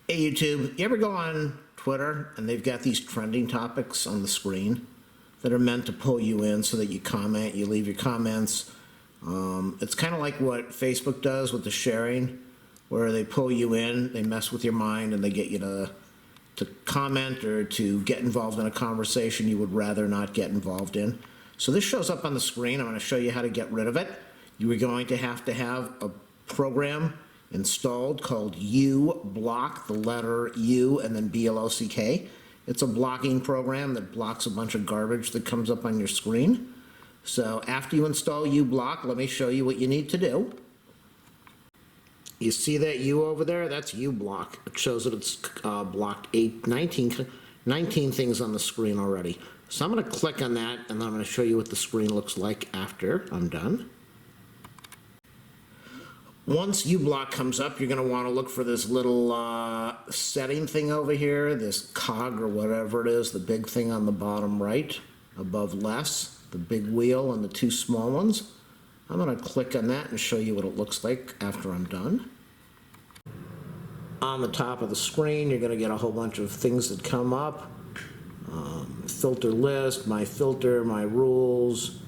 Hey YouTube, you ever go on Twitter and they've got these trending topics on the screen that are meant to pull you in so that you comment, you leave your comments. It's kind of like what Facebook does with the sharing, where they pull you in, they mess with your mind, and they get you to comment or to get involved in a conversation you would rather not get involved in. So this shows up on the screen. I'm going to show you how to get rid of it. You are going to have a program installed called uBlock, the letter U and then BLOCK. It's a blocking program that blocks a bunch of garbage that comes up on your screen. So after you install uBlock, let me show you what you need to do. You see that U over there? That's uBlock. It shows that it's blocked 19 things on the screen already. So I'm going to click on that, and then I'm going to show you what the screen looks like after I'm done. Once uBlock comes up, you're going to want to look for this little setting thing over here, this cog or whatever it is, the big thing on the bottom right, above less, the big wheel and the two small ones. I'm going to click on that and show you what it looks like after I'm done. On the top of the screen, you're going to get a whole bunch of things that come up. Filter list, my filter, my rules,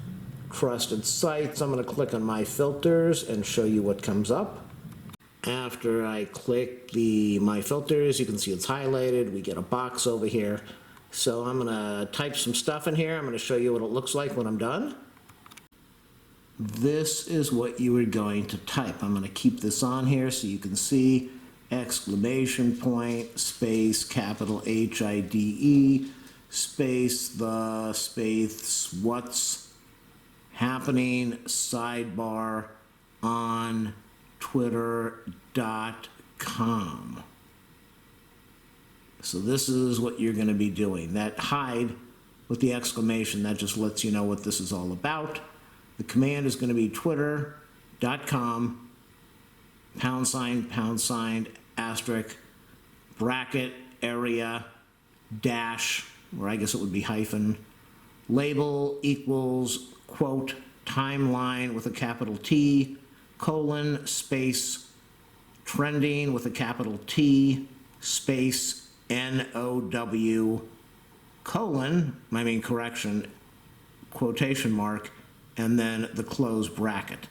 trusted sites. I'm going to click on my filters and show you what comes up. After I click the my filters, you can see it's highlighted. We get a box over here. So I'm going to type some stuff in here. I'm going to show you what it looks like when I'm done. This is what you are going to type. I'm going to keep this on here so you can see exclamation point, space, capital HIDE, space, the, space, what's happening, sidebar on twitter.com. So this is what you're going to be doing. That hide with the exclamation, that just lets you know what this is all about. The command is going to be twitter.com #, asterisk, bracket, area, dash, or I guess it would be hyphen, label equals, quote, timeline with a capital T, colon, space, trending with a capital T, space, NOW, colon, quotation mark, and then the close bracket.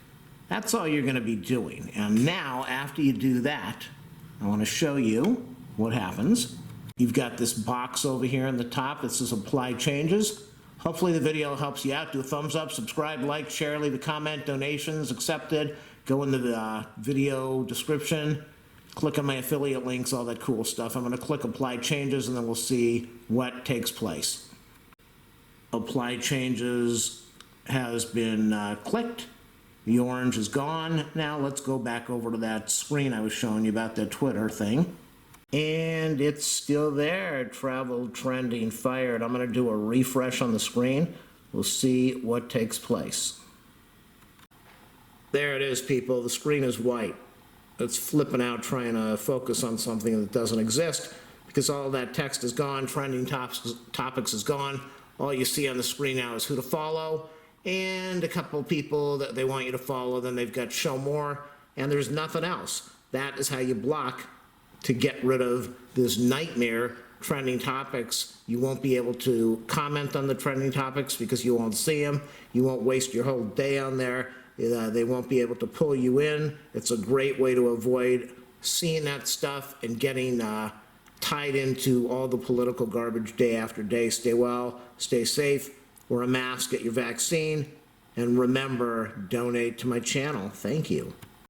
That's all you're going to be doing. And now, after you do that, I want to show you what happens. You've got this box over here in the top that says Apply Changes. Hopefully the video helps you out. Do a thumbs up, subscribe, like, share, leave a comment, donations accepted. Go in the video description, click on my affiliate links, all that cool stuff. I'm going to click Apply Changes, and then we'll see what takes place. Apply Changes has been clicked. The orange is gone. Now let's go back over to that screen I was showing you about that Twitter thing. And it's still there, travel, trending, fired. I'm going to do a refresh on the screen. We'll see what takes place. There it is, people. The screen is white. It's flipping out trying to focus on something that doesn't exist because all that text is gone, trending topics is gone. All you see on the screen now is who to follow and a couple people that they want you to follow. Then they've got show more, and there's nothing else. That is how you block to get rid of this nightmare trending topics. You won't be able to comment on the trending topics because you won't see them. You won't waste your whole day on there. They won't be able to pull you in. It's a great way to avoid seeing that stuff and getting tied into all the political garbage day after day. Stay well, stay safe, wear a mask, get your vaccine, and remember, donate to my channel. Thank you.